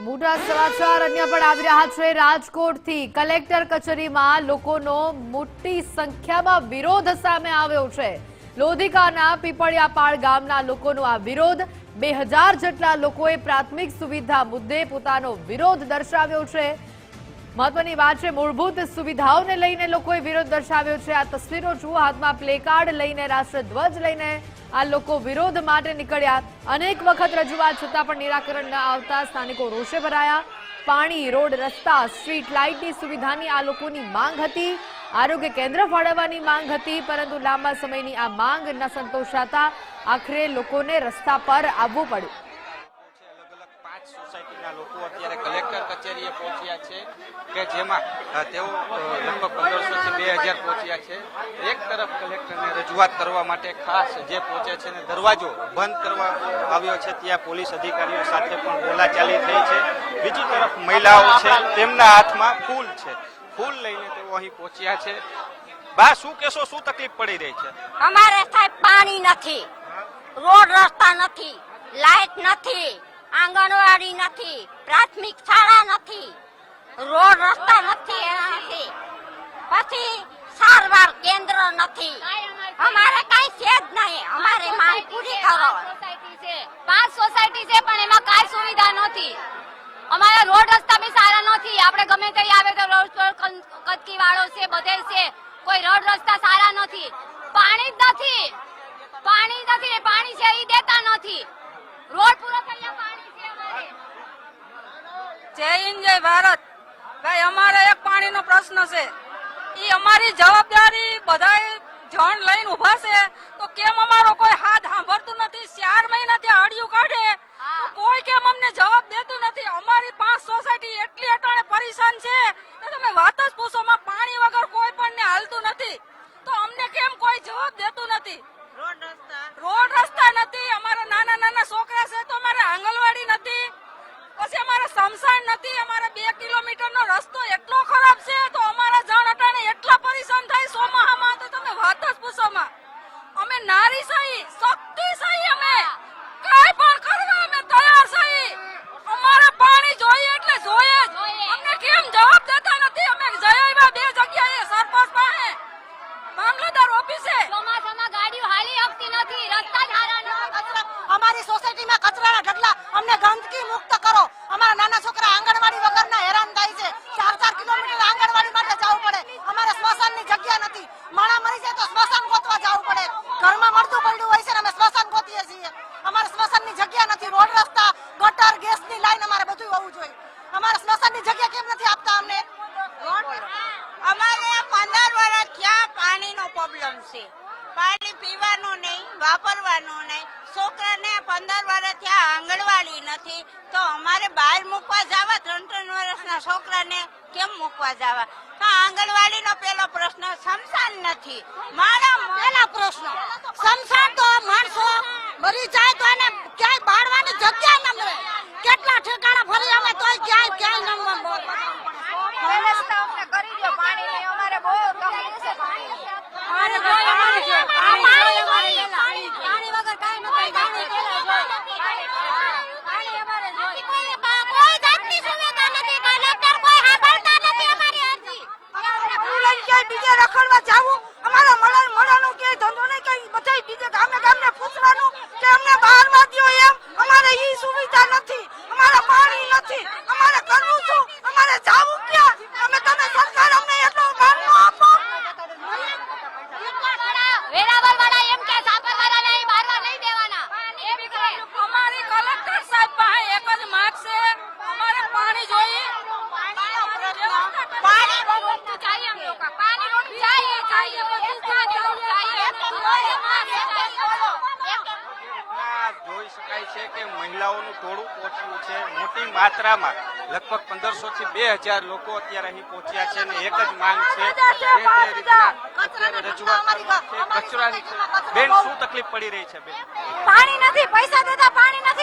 મોટા સમાચાર અન્ય પણ આવી રહ્યા છે। રાજકોટથી કલેક્ટર કચેરીમાં લોકોનો મોટી સંખ્યામાં વિરોધ સામે આવ્યો છે। લોધિકાના પીપળિયાપાળ ગામના લોકોનો આ વિરોધ 2000 જેટલા લોકોએ પ્રાથમિક સુવિધા મુદ્દે પોતાનો વિરોધ દર્શાવ્યો છે। મહત્વની વાત છે, મૂળભૂત સુવિધાઓને લઈને લોકોએ વિરોધ દર્શાવ્યો છે। આ તસવીરો જુઓ, હાથમાં પ્લેકાર્ડ લઈને, રાષ્ટ્રધ્વજ લઈને આ લોકો વિરોધ માટે નીકળ્યા। અનેક વખત રજૂઆત છતાં પણ નિરાકરણ ન આવતા સ્થાનિકો રોષે ભરાયા। પાણી, રોડ, રસ્તા, સ્ટ્રીટ લાઇટની સુવિધાની આ લોકોની માંગ હતી। આરોગ્ય કેન્દ્ર ફાળવવાની માંગ હતી, પરંતુ લાંબા સમયની આ માંગ ન સંતોષાતા આખરે લોકોને રસ્તા પર આવવું પડ્યું। સોસાયટીના લોકો અત્યારે કલેક્ટર કચેરીએ પહોંચ્યા છે કે જેમાં તેઓ લગભગ 1500 થી 2000 પહોંચ્યા છે। એક તરફ કલેક્ટરને રજૂઆત કરવા માટે ખાસ જે પહોંચે છે ને દરવાજો બંધ કરવા આવ્યો છે, ત્યાં પોલીસ અધિકારીઓ સાથે પણ બોલાચાલી થઈ છે। બીજી તરફ મહિલાઓ છે, તેમના હાથમાં ફૂલ છે, ફૂલ લઈને તેઓ અહીં પહોંચ્યા છે। બા, શું કહેશો, શું તકલીફ પડી રહી છે? અમારે સાહેબ પાણી નથી, રોડ રસ્તા નથી, લાઇટ નથી, આંગણવાડી નથી, પ્રાથમિક શાળા નથી, રોડ રસ્તા નથી, પછી સારવાર કેન્દ્ર નથી, અમારે કઈ છે જ નહીં। અમારે માંગ પૂરી કરો। 5 સોસાયટી છે પણ એમાં કઈ સુવિધા નથી। અમારા રોડ રસ્તા બી સારા નથી। આપણે ગમે ત્યાં આવે તો રોડ પર કચકી વાળો છે, બધે છે, કોઈ રોડ રસ્તા સારા નથી। પાણી જ નથી, પાણી છે એ દેતા નથી। રોડ પૂરો થઈ ગયા, પાણી છે અમારે। જય હિન્દ, જય ભારત। ભાઈ, અમારે એક પાણીનો પ્રશ્ન છે, ઈ અમારી જવાબદારી બધાય જણ લઈને ઉભા છે, તો કેમ અમારો કોઈ હાથ સાંભળતું નથી? 4 મહિનાથી હડિયું કાઢે, કોઈ કેમ અમને જવાબ દેતું નથી? અમારી 5 સોસાયટી એટલી અટાણે પરેશાન છે કે તમે વાત જ પૂછો માં। પાણી વગર કોઈ પણ ને હાલતું નથી, તો અમને કેમ કોઈ જવાબ દેતું નથી? રોડ રસ્તા નથી, અમારા નાના છોકરા છે તો અમારે આંગણવાડી નથી, પછી અમારે સ્મશાન નથી, અમારે 2 કિલોમીટરનો રસ્તો એટલો ખરાબ છે, તો અમારા જણ અટાણે એટલા પરેશાન થાય સોમાહામાં, તો તમે વાત જ પૂછો માં। અમે નારી સહી, શક્તિ સહી, અમે કઈ પણ કરવા અમે તૈયાર સહી। અમારે પાણી જોઈએ એટલે જોઈએ જ, અમને કેમ જવાબ દેતા નથી? અમે જઈ આવ્યા 2 જગ્યાએ, સરપંચ પાસે, મામલતદાર ઓફિસે। ચોમાસામાં ગાડીઓ હાલી શકતી નથી, રસ્તા જ સારા નથી। અમારી સોસાયટીમાં કચરાના ઢગલા, અમને ગંદકી મુક્ત કરો। અમારા નાના છોકરા આંગણવાડી વગરના હેરાન થાય છે, 4 કિલોમીટર આંગણવાડી માટે જવું પડે। અમારે સ્મશાનની જગ્યા નથી, માણા મરી જાય તો સ્મશાન ગોતવા જવું પડે। ઘરમાં મળતું પડ્યું હોય છે ને અમે સ્મશાન ગોતીએ છીએ। અમારે સ્મશાનની જગ્યા નથી, રોડ રસ્તા, ગટર, ગેસની લાઈન, અમારે બધું હોવું જોઈએ। અમારે સ્મશાનની જગ્યા કેમ નથી આપતા અમને? અમારે 15 વર્ષ થયા પાણીનો પ્રોબ્લેમ છે। પાણી પીવાનું નહીં, વાપરવાનું નહીં। છોકરાને 15 વર્ષ થયા આંગણવાડી નથી, તો અમારે બહાર મૂકવા જવા 3 વર્ષના છોકરાને કેમ મૂકવા જવા? તો આંગણવાડીનો પેલો પ્રશ્ન, સ્મશાન નથી, મારા પેલા પ્રશ્ન સ્મશાન, તો માણસો મરી જાય તો એને ક્યાંય બાળવાની જગ્યા ન મળે। કેટલા ઠેકાણા ફરી આવે તોય ક્યાંય ન મળે। વ્યવસ્થા અમને કરી દો પાણીની, અમારે બહુ તકલીફ છે પાણીની। પાણી વગર કાંઈ નથી, પાણી અમારે જોઈએ। કોઈ જાતની સુવિધા નથી, કલેક્ટર કોઈ સાંભળતા નથી અમારી અરજી। ક્યાંય બીજે રખડવા જાવું, અમારા મળવાનું ક્યાંય ધંધો નહીં, કઈ બધાય બીજે ગામે પૂછવાનું કે અમને બહારવા દ્યો એમ। અમારે ઈ સુવિધા નથી, અમારે પાણી નથી, અમારે કરવું શું? અમારે જાવું ક્યાં? તમે સરકાર અમને એટલો માન ન આપો। વેરાવળ વાળા એમ કે સાપર વાળા નહીં, બહારવા નહીં દેવાના એમ કે। અમારી કલેક્ટર સાહેબ પાસે એક જ માંગ છે, અમારે પાણી જોઈએ। પાણી બધું चाहिए, हम लोग का पानी रोटी चाहिए, બધું चाहिए। જોઈ શકાય છે કે મહિલાઓનું ટોળું પહોંચ્યું છે મોટી માત્રામાં। લગભગ 1500 થી 2000 લોકો અત્યારે અહીં પહોંચ્યા છે અને એક જ માંગ છે કે તે રીતના અત્યારે રજૂઆત કચરાની છે। બેન, શું તકલીફ પડી રહી છે? બેન, પાણી નથી, પૈસા દેતા પાણી નથી।